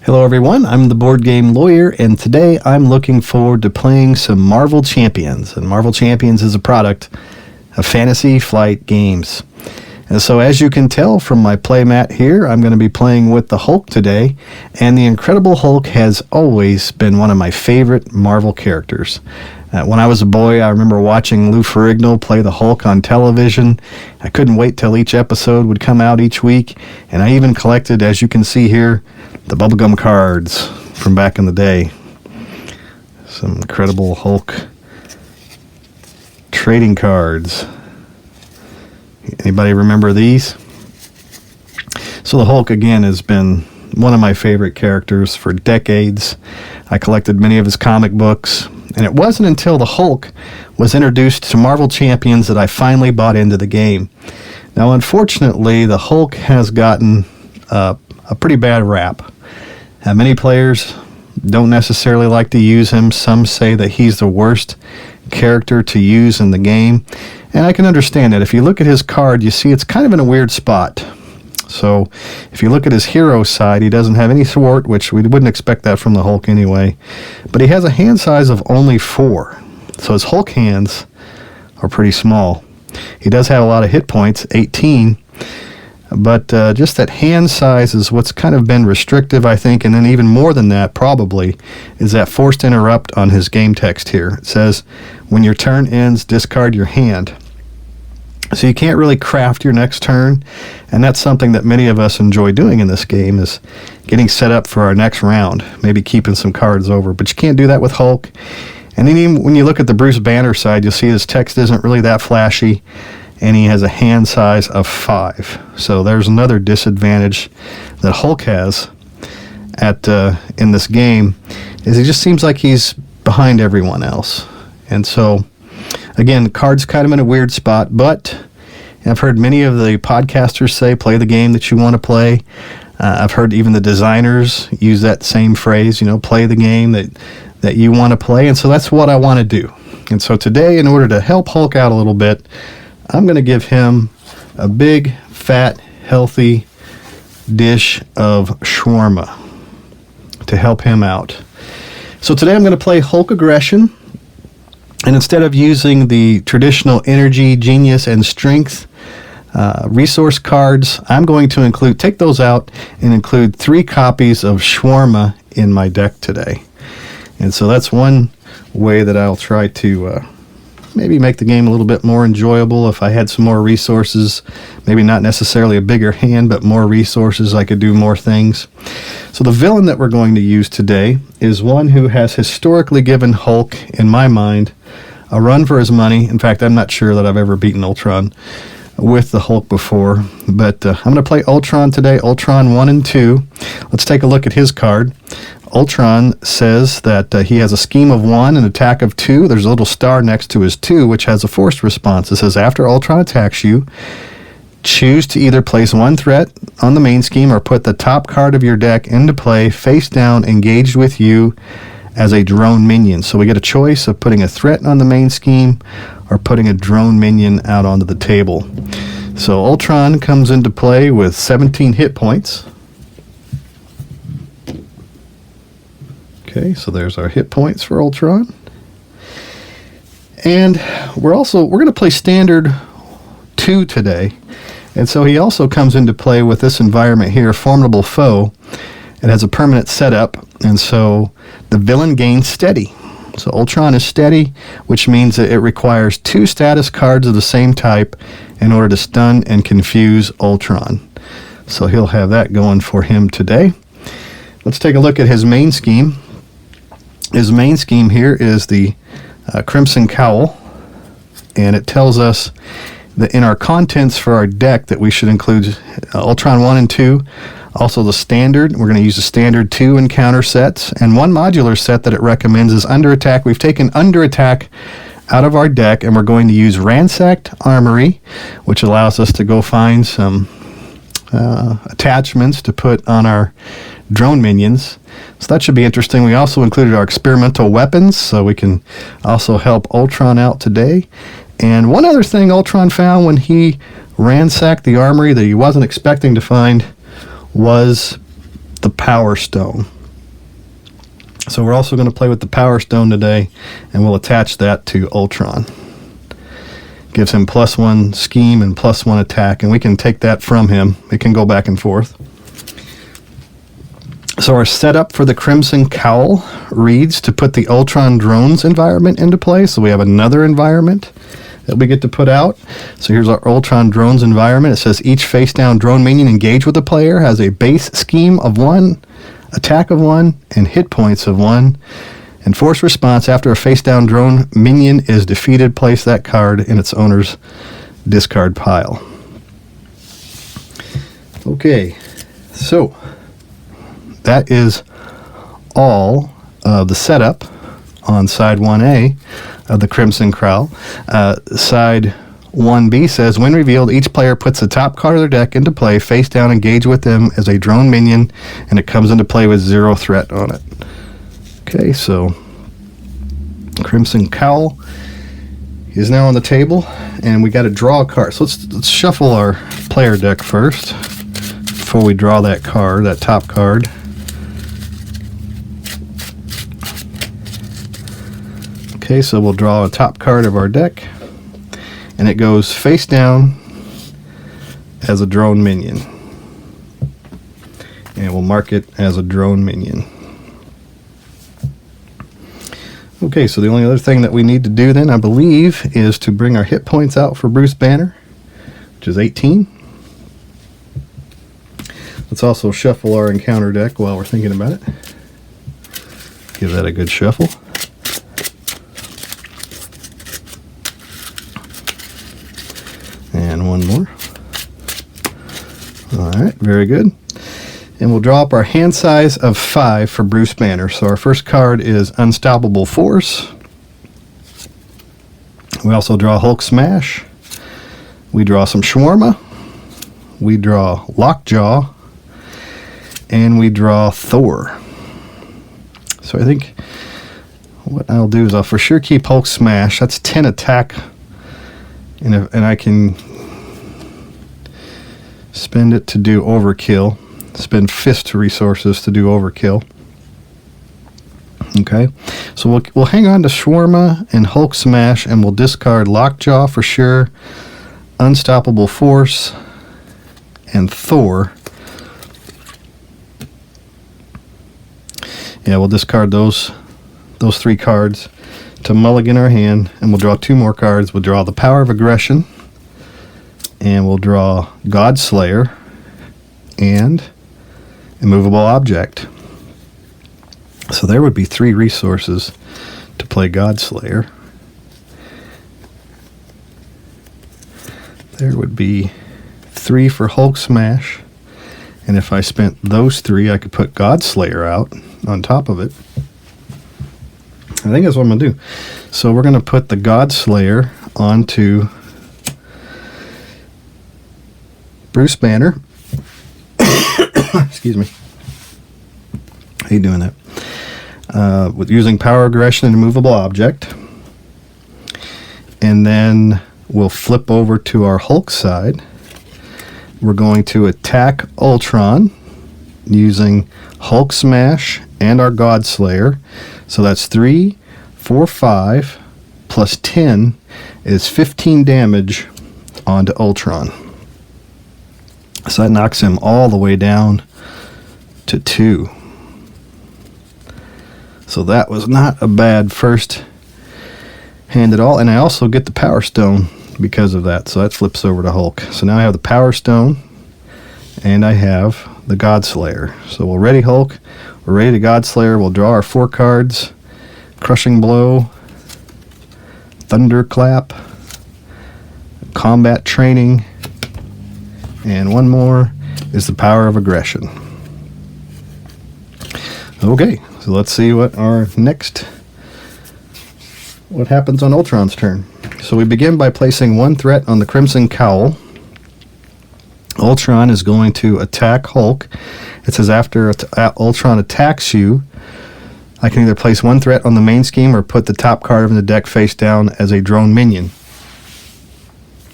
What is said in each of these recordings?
Hello everyone, I'm the Board Game Lawyer, and today I'm looking forward to playing some Marvel Champions. And Marvel Champions is a product of Fantasy Flight Games. And so as you can tell from my playmat here, I'm going to be playing with the Hulk today, and the Incredible Hulk has always been one of my favorite Marvel characters. When I was a boy, I remember watching Lou Ferrigno play the Hulk on television. I couldn't wait till each episode would come out each week, and I even collected, as you can see here, the bubblegum cards from back in the day. Some Incredible Hulk trading cards. Anybody remember these? So the Hulk, again, has been one of my favorite characters for decades. I collected many of his comic books, and it wasn't until the Hulk was introduced to Marvel Champions that I finally bought into the game. Now, unfortunately, the Hulk has gotten a pretty bad rap. Many players don't necessarily like to use him. Some say that he's the worst character to use in the game, and I can understand that. If you look at his card, you see it's kind of in a weird spot. So if you look at his hero side, he doesn't have any thwart, which we wouldn't expect that from the Hulk anyway, but he has a hand size of only 4, so his Hulk hands are pretty small. He does have a lot of hit points, 18, but just that hand size is what's kind of been restrictive, I think, and then even more than that, probably, is that forced interrupt on his game text here. It says, when your turn ends, discard your hand. So you can't really craft your next turn, and that's something that many of us enjoy doing in this game, is getting set up for our next round, maybe keeping some cards over, but you can't do that with Hulk. And then even when you look at the Bruce Banner side, you'll see his text isn't really that flashy, and he has a hand size of 5. So there's another disadvantage that Hulk has in this game, is he just seems like he's behind everyone else. And so, again, the card's kind of in a weird spot, but I've heard many of the podcasters say, play the game that you want to play. I've heard even the designers use that same phrase, play the game that you want to play, and so that's what I want to do. And so today, in order to help Hulk out a little bit, I'm going to give him a big, fat, healthy dish of shawarma to help him out. So today I'm going to play Hulk Aggression, and instead of using the traditional energy, genius, and strength resource cards, I'm going to take those out and include 3 copies of shawarma in my deck today. And so that's one way that I'll try to maybe make the game a little bit more enjoyable. If I had some more resources, maybe not necessarily a bigger hand, but more resources, I could do more things. So the villain that we're going to use today is one who has historically given Hulk, in my mind, a run for his money. In fact, I'm not sure that I've ever beaten Ultron with the Hulk before, but I'm going to play Ultron today, Ultron 1 and 2. Let's take a look at his card. Ultron says that he has a scheme of 1, an attack of 2. There's a little star next to his 2, which has a forced response. It says, after Ultron attacks you, choose to either place 1 threat on the main scheme or put the top card of your deck into play, face down, engaged with you as a drone minion. So we get a choice of putting a threat on the main scheme or putting a drone minion out onto the table. So Ultron comes into play with 17 hit points. Okay, so there's our hit points for Ultron. And we're going to play standard 2 today. And so he also comes into play with this environment here, Formidable Foe. It has a permanent setup, and so the villain gains steady. So Ultron is steady, which means that it requires 2 status cards of the same type in order to stun and confuse Ultron. So he'll have that going for him today. Let's take a look at his main scheme. His main scheme here is the Crimson Cowl, and it tells us that in our contents for our deck that we should include Ultron 1 and 2, also the standard. We're going to use the standard 2 encounter sets, and one modular set that it recommends is Under Attack. We've taken Under Attack out of our deck, and we're going to use Ransacked Armory, which allows us to go find some attachments to put on our drone minions. So that should be interesting. We also included our experimental weapons, so we can also help Ultron out today. And one other thing Ultron found when he ransacked the armory that he wasn't expecting to find was the Power Stone. So we're also going to play with the Power Stone today, and we'll attach that to Ultron. Gives him +1 scheme and +1 attack, and we can take that from him. It can go back and forth. So our setup for the Crimson Cowl reads to put the Ultron drones environment into play. So we have another environment that we get to put out. So here's our Ultron drones environment. It says each face down drone minion engaged with the player has a base scheme of 1, attack of 1, and hit points of 1. And force response after a face down drone minion is defeated, place that card in its owner's discard pile. Okay, so that is all of the setup on side 1A of the Crimson Cowl. Side 1B says, when revealed, each player puts the top card of their deck into play, face down, engage with them as a drone minion, and it comes into play with 0 threat on it. Okay, so Crimson Cowl is now on the table, and we got to draw a card. So let's shuffle our player deck first before we draw that card, that top card. Okay, so we'll draw a top card of our deck, and it goes face down as a drone minion. And we'll mark it as a drone minion. Okay, so the only other thing that we need to do then, I believe, is to bring our hit points out for Bruce Banner, which is 18. Let's also shuffle our encounter deck while we're thinking about it. Give that a good shuffle. And one more. All right, very good. And we'll draw up our hand size of 5 for Bruce Banner. So our first card is Unstoppable Force. We also draw Hulk Smash. We draw some Shawarma. We draw Lockjaw. And we draw Thor. So I think what I'll do is I'll for sure keep Hulk Smash. That's 10 attack. And I can spend it to do overkill. Spend fist resources to do overkill. Okay, so we'll hang on to Shawarma and Hulk Smash, and we'll discard Lockjaw for sure, Unstoppable Force, and Thor. Yeah, we'll discard those 3 cards to mulligan our hand, and we'll draw 2 more cards. We'll draw the Power of Aggression, and we'll draw Godslayer and Immovable Object. So there would be 3 resources to play Godslayer. There would be 3 for Hulk Smash, and if I spent those 3, I could put Godslayer out on top of it. I think that's what I'm going to do. So we're going to put the Godslayer onto Bruce Banner. Excuse me. How you doing that? With using Power Aggression and Immovable Object. And then we'll flip over to our Hulk side. We're going to attack Ultron using Hulk Smash and our Godslayer. So that's 3, 4, 5, plus 10 is 15 damage onto Ultron. So that knocks him all the way down to 2. So that was not a bad first hand at all. And I also get the Power Stone because of that. So that flips over to Hulk. So now I have the Power Stone and I have the Godslayer. So we'll ready Hulk. We're ready to Godslayer. We'll draw our 4 cards. Crushing Blow, Thunderclap, Combat Training, and one more is the Power of Aggression. Okay, so let's see what happens on Ultron's turn. So we begin by placing 1 threat on the Crimson Cowl. Ultron is going to attack Hulk. It says after Ultron attacks you, I can either place 1 threat on the main scheme or put the top card of the deck face down as a drone minion.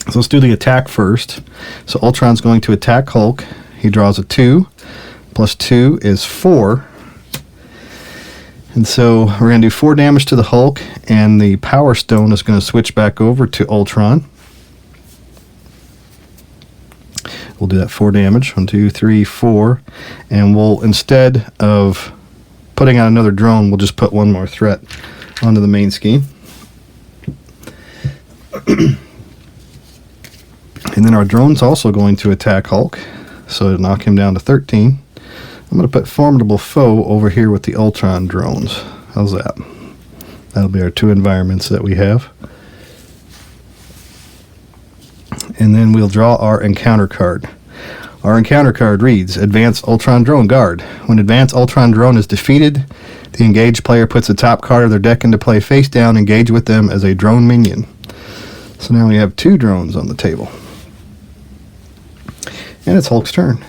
So let's do the attack first. So Ultron's going to attack Hulk. He draws a 2, plus 2 is 4. And so we're going to do 4 damage to the Hulk, and the Power Stone is going to switch back over to Ultron. We'll do that 4 damage. 1, 2, 3, 4. And we'll, instead of putting out another drone, we'll just put one more threat onto the main scheme. And then our drone's also going to attack Hulk, so it'll knock him down to 13. I'm going to put Formidable Foe over here with the Ultron drones. How's that? That'll be our 2 environments that we have. And then we'll draw our encounter card. Our encounter card reads, Advanced Ultron Drone Guard. When Advanced Ultron Drone is defeated, the engaged player puts the top card of their deck into play face down, engage with them as a drone minion. So now we have 2 drones on the table. And it's Hulk's turn.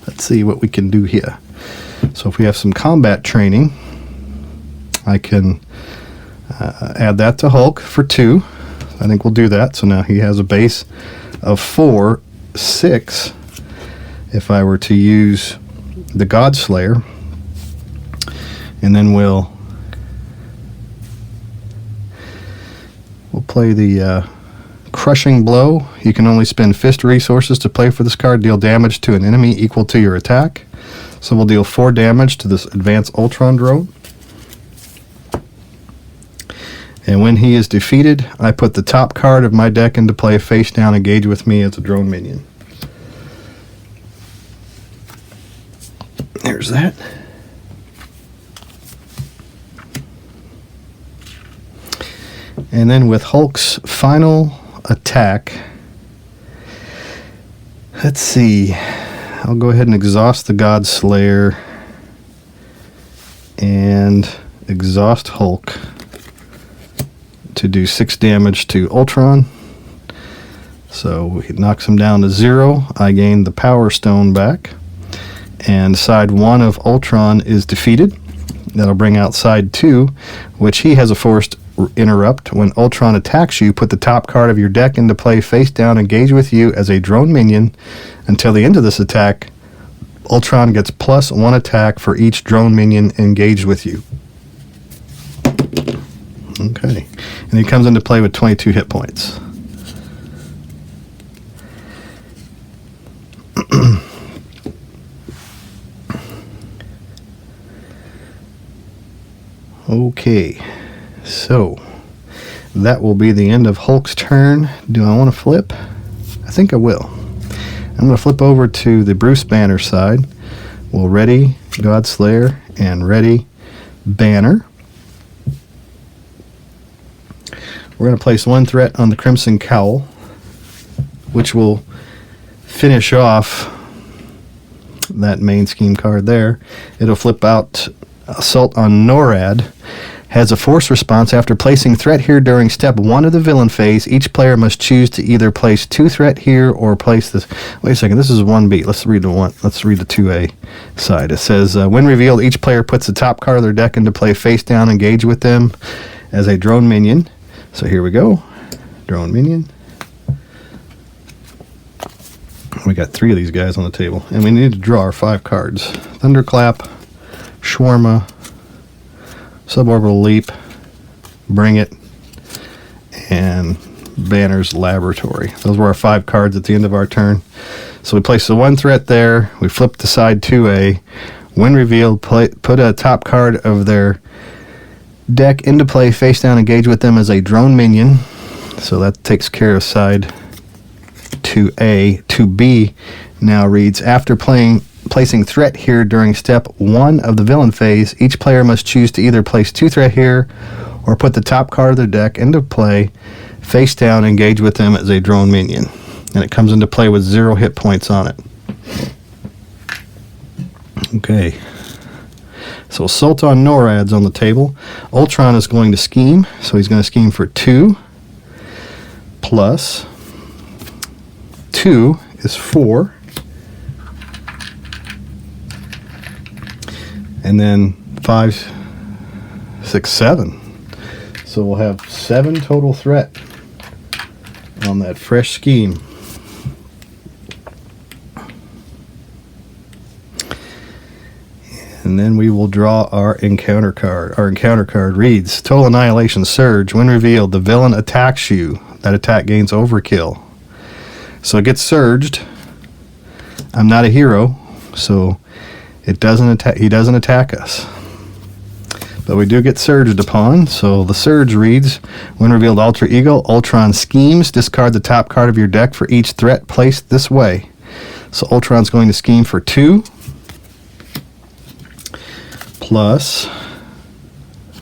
Let's see what we can do here. So if we have some combat training, I can add that to Hulk for 2. I think we'll do that. So now he has a base of 4, 6. If I were to use the Godslayer, and then we'll play the Crushing Blow. You can only spend fist resources to play for this card. Deal damage to an enemy equal to your attack. So we'll deal 4 damage to this Advanced Ultron drone. And when he is defeated, I put the top card of my deck into play face down, engage with me as a drone minion. There's that. And then with Hulk's final attack, let's see, I'll go ahead and exhaust the Godslayer and exhaust Hulk to do 6 damage to Ultron. So he knocks him down to 0. I gain the Power Stone back, and side 1 of Ultron is defeated. That'll bring out side 2, which he has a forced interrupt. When Ultron attacks you, put the top card of your deck into play face down, engage with you as a drone minion. Until the end of this attack, Ultron gets +1 attack for each drone minion engaged with you. Okay. And he comes into play with 22 hit points. Okay. So, that will be the end of Hulk's turn. Do I want to flip? I think I will. I'm going to flip over to the Bruce Banner side. We'll ready Godslayer and ready Banner. We're going to place 1 threat on the Crimson Cowl, which will finish off that main scheme card there. It'll flip out Assault on NORAD. Has a force response. After placing threat here during step 1 of the villain phase, each player must choose to either place 2 threat here or place this. Wait a second, this is 1B. Let's read the 2A side. It says, when revealed, each player puts the top card of their deck into play face down, engage with them as a drone minion. So here we go. Drone minion. We got 3 of these guys on the table, and we need to draw our 5 cards. Thunderclap, Shawarma, Suborbital Leap, Bring It, and Banner's Laboratory. Those were our 5 cards at the end of our turn. So we place the 1 threat there. We flip the side 2A. When revealed, put a top card of their deck into play face down, engage with them as a drone minion. So that takes care of side 2A. 2B now reads, after placing threat here during step 1 of the villain phase, each player must choose to either place 2 threat here or put the top card of their deck into play face down, engage with them as a drone minion. And it comes into play with 0 hit points on it. Okay. So Assault on NORAD's on the table. Ultron is going to scheme, so he's going to scheme for 2 plus 2 is 4. And then 5, 6, 7. So we'll have 7 total threat on that fresh scheme. And then we will draw our encounter card. Our encounter card reads, Total Annihilation Surge. When revealed, the villain attacks you. That attack gains overkill. So it gets surged. I'm not a hero, so it doesn't attack. He doesn't attack us. But we do get surged upon. So the surge reads, when revealed alter ego, Ultron schemes. Discard the top card of your deck for each threat placed this way. So Ultron's going to scheme for 2. Plus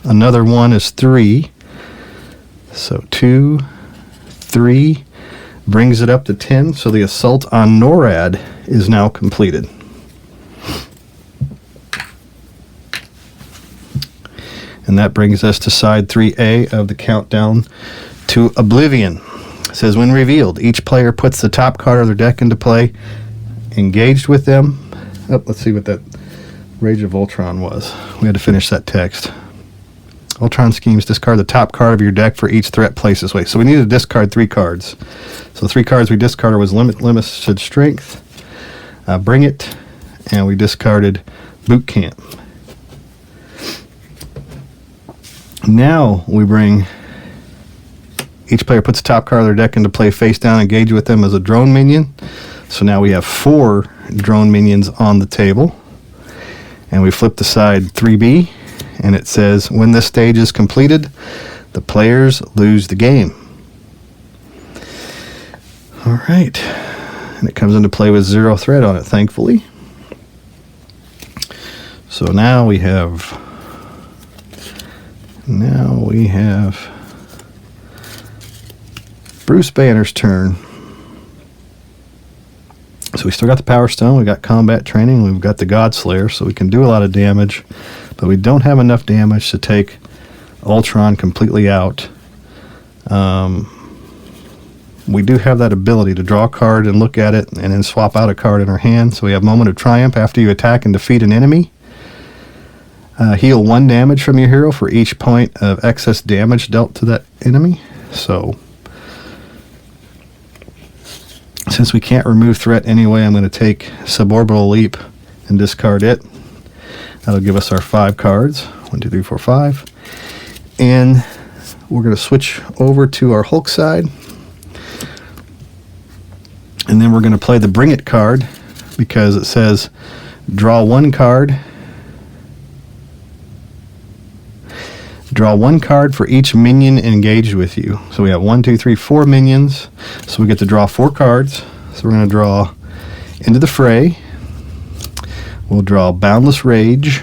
another 1 is 3. So 2, 3 brings it up to 10. So the assault on NORAD is now completed. And that brings us to side 3A of the countdown to Oblivion. It says, when revealed, each player puts the top card of their deck into play, engaged with them. Oh, let's see what that Rage of Ultron was. We had to finish that text. Ultron schemes, discard the top card of your deck for each threat placed this way. So we need to discard 3 cards. So the 3 cards we discarded was Limited Strength, Bring It, and we discarded Boot Camp. Now we bring, each player puts the top card of their deck into play face down, engage with them as a drone minion. So now we have 4 drone minions on the table. And we flip to side 3B, and it says, when this stage is completed, the players lose the game. All right. And it comes into play with 0 threat on it, thankfully. So now we have Bruce Banner's turn. So we still got the Power Stone, we got combat training, we've got the God Slayer, so we can do a lot of damage, but we don't have enough damage to take Ultron completely out. We do have that ability to draw a card and look at it and then swap out a card in our hand. So we have Moment of Triumph. After you attack and defeat an enemy, heal 1 damage from your hero for each point of excess damage dealt to that enemy. So since we can't remove threat anyway, I'm going to take Suborbital Leap and discard it. That'll give us our 5 cards. 1, 2, 3, 4, 5. And we're going to switch over to our Hulk side. And then we're going to play the Bring It card because it says draw 1 card. Draw 1 card for each minion engaged with you. So we have 1, 2, 3, 4 minions. So we get to draw 4 cards. So we're going to draw Into the Fray. We'll draw Boundless Rage,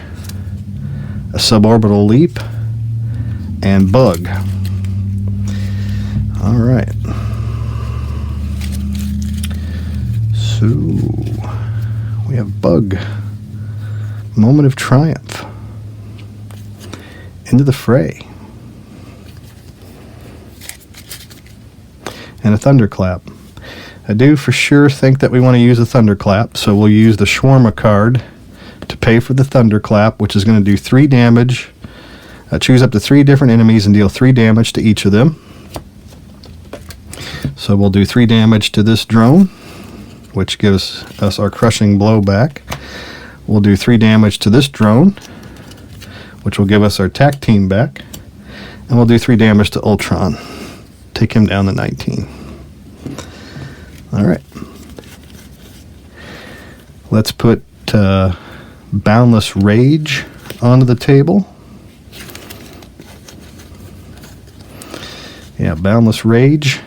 a Suborbital Leap, and Bug. All right. So we have Bug, Moment of Triumph, Into the Fray, and a Thunderclap. I do for sure think that we want to use a Thunderclap, so we'll use the Shawarma card to pay for the Thunderclap, which is going to do 3 damage. Choose up to 3 different enemies and deal 3 damage to each of them. So we'll do 3 damage to this drone, which gives us our crushing blow back. We'll do 3 damage to this drone, which will give us our attack team back. And we'll do 3 damage to Ultron. Take him down to 19. Alright. Let's put Boundless Rage onto the table. Yeah, Boundless Rage.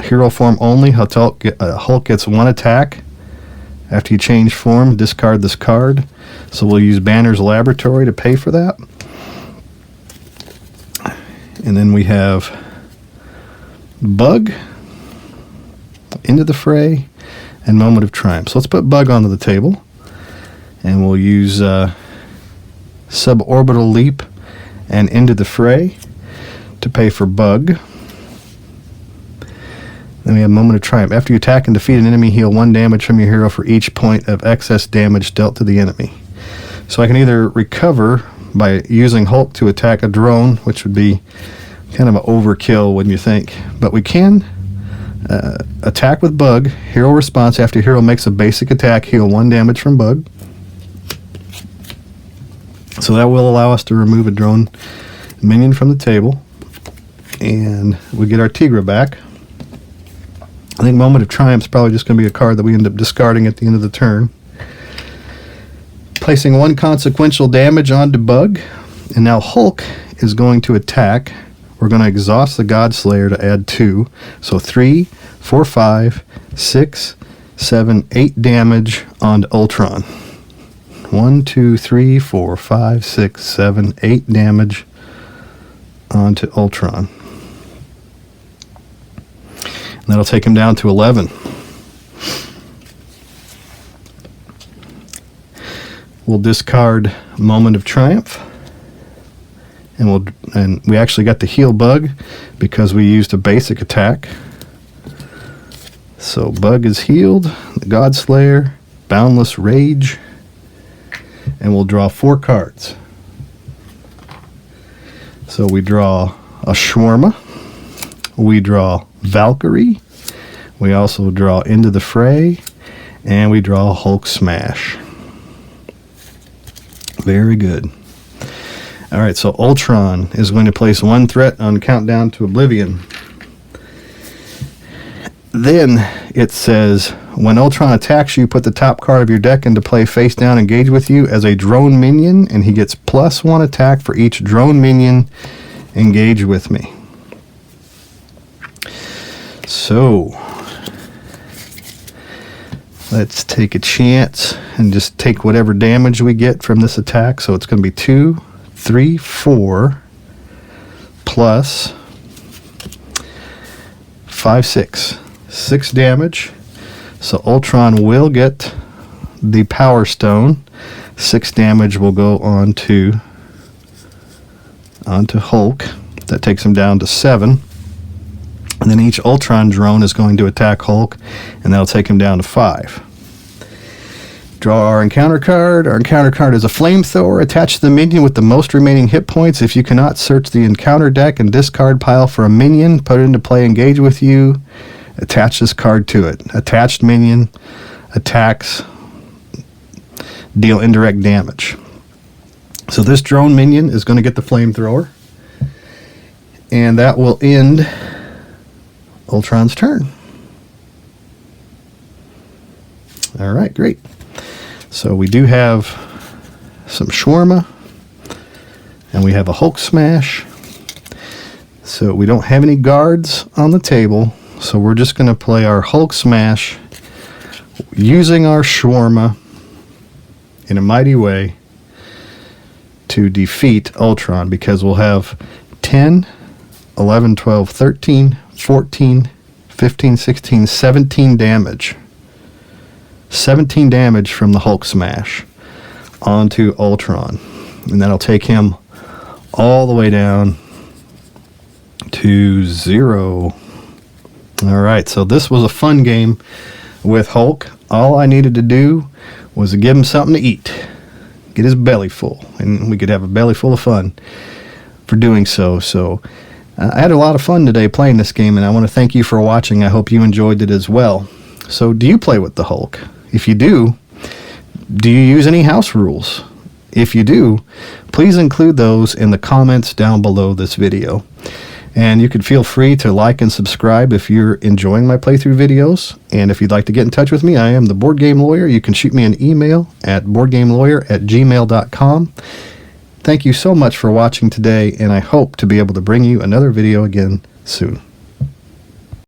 Hero form only. Hulk gets 1 attack. After you change form, discard this card. So we'll use Banner's Laboratory to pay for that. And then we have Bug, Into the Fray, and Moment of Triumph. So let's put Bug onto the table. And we'll use Suborbital Leap and Into the Fray to pay for Bug. Then we have Moment of Triumph. After you attack and defeat an enemy, heal 1 damage from your hero for each point of excess damage dealt to the enemy. So I can either recover by using Hulk to attack a drone, which would be kind of an overkill, wouldn't you think? But we can attack with Bug. Hero response: after hero makes a basic attack, heal 1 damage from Bug. So that will allow us to remove a drone minion from the table. And we get our Tigra back. I think Moment of Triumph is probably just going to be a card that we end up discarding at the end of the turn. Placing 1 consequential damage onto Bug. And now Hulk is going to attack. We're going to exhaust the Godslayer to add 2. So 3, 4, 5, 6, 7, 8 damage onto Ultron. 1, 2, 3, 4, 5, 6, 7, 8 damage onto Ultron. And that'll take him down to 11. We'll discard Moment of Triumph. And we actually got the heal Bug because we used a basic attack. So Bug is healed, the Godslayer, Boundless Rage, and we'll draw 4 cards. So we draw a Shawarma, we draw Valkyrie, we also draw Into the Fray, and we draw Hulk Smash. Very good. Alright, so Ultron is going to place 1 threat on Countdown to Oblivion. Then it says, when Ultron attacks you, put the top card of your deck into play face down, engage with you as a drone minion, and he gets +1 attack for each drone minion engage with me. So, let's take a chance and just take whatever damage we get from this attack. So it's going to be 2, 3, 4, plus 5, 6. 6 damage. So Ultron will get the Power Stone. 6 damage will go onto Hulk. That takes him down to 7. And then each Ultron drone is going to attack Hulk, and that'll take him down to 5. Draw our encounter card. Our encounter card is a flamethrower. Attach the minion with the most remaining hit points. If you cannot, search the encounter deck and discard pile for a minion. Put it into play, engage with you. Attach this card to it. Attached minion attacks, deal indirect damage. So this drone minion is going to get the flamethrower. And that will end Ultron's turn. Alright, great. So we do have some Shawarma, and we have a Hulk Smash. So we don't have any guards on the table, so we're just going to play our Hulk Smash using our Shawarma in a mighty way to defeat Ultron, because we'll have 10, 11, 12, 13, 14, 15, 16, 17 damage. 17 damage from the Hulk Smash onto Ultron. And that'll take him all the way down to 0. Alright, so this was a fun game with Hulk. All I needed to do was to give him something to eat. Get his belly full. And we could have a belly full of fun for doing so. So I had a lot of fun today playing this game, and I want to thank you for watching. I hope you enjoyed it as well. So do you play with the Hulk? If you do you use any house rules? If you do, please include those in the comments down below this video. And you can feel free to like and subscribe if you're enjoying my playthrough videos. And if you'd like to get in touch with me, I am the Board Game Lawyer. You can shoot me an email at boardgamelawyer@gmail.com. Thank you so much for watching today, and I hope to be able to bring you another video again soon.